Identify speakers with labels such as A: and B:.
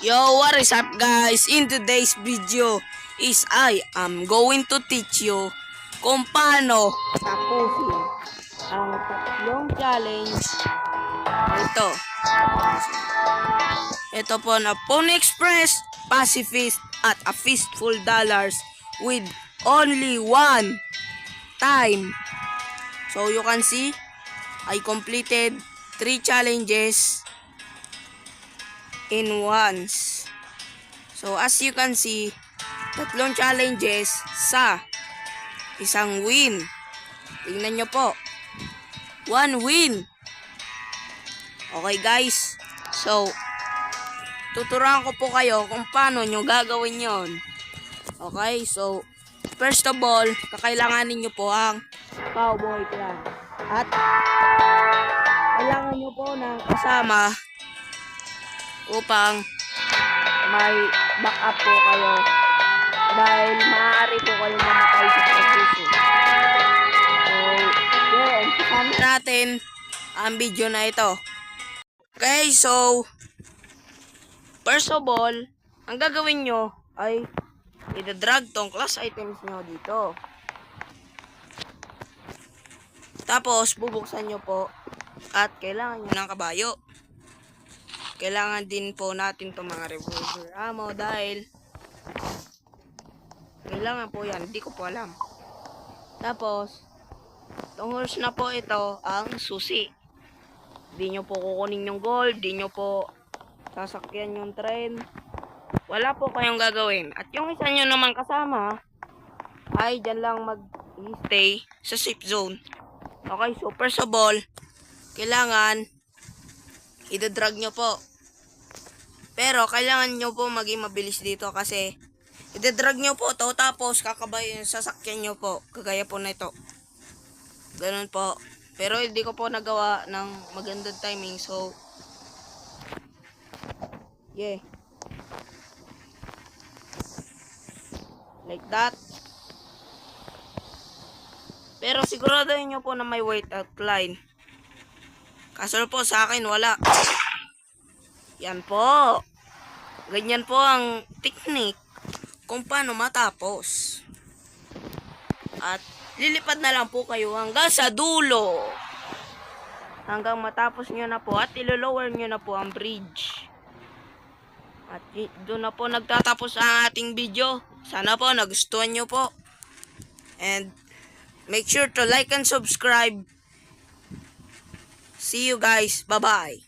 A: Yo, what is up guys? In today's video is I am going to teach you kung paano tapusin ang tatlong challenge ito. Ito po na Pony Express, Pacifist at a Fistful Dollars with only one time. So you can see, I completed 3 challenges in once. So as you can see, tatlong challenges sa isang win. Tingnan nyo po. 1 win. Okay guys. So, tuturuan ko po kayo kung paano nyo gagawin yon. Okay, so first of all, kakailanganin nyo po ang cowboy plan. At kailangan nyo po ng kasama upang may backup po kayo dahil maaari po kayo mamatay sa proseso. So, yeah, umpisahan natin ang video na ito. Okay, so first of all, ang gagawin nyo ay i-drag tong class items nyo dito. Tapos, bubuksan nyo po at kailangan nyo ng kabayo. Kailangan din po natin itong mga revolver ammo dahil kailangan po yan. Hindi ko po alam. Tapos, itong horse na po ito ang susi. Hindi nyo po kukunin yung gold. Hindi nyo po sasakyan yung train. Wala po kayong gagawin. At yung isa nyo naman kasama ay dyan lang mag-stay sa safe zone. Okay, so first of all, kailangan i-drag nyo po. Pero kailangan nyo po maging mabilis dito kasi i-drag nyo po to tapos kakabay yung sasakyan nyo po. Kagaya po na ito. Ganun po. Pero hindi ko po nagawa ng magandang timing. So, yeah. Like that. Pero siguraduhin nyo po na may white outline. Kaso po sa akin wala. Yan po. Ganyan po ang technique kung paano matapos. At lilipad na lang po kayo hanggang sa dulo. Hanggang matapos nyo na po at ilo-lower nyo na po ang bridge. At doon na po nagtatapos ang ating video. Sana po nagustuhan nyo po. And make sure to like and subscribe. See you guys. Bye-bye.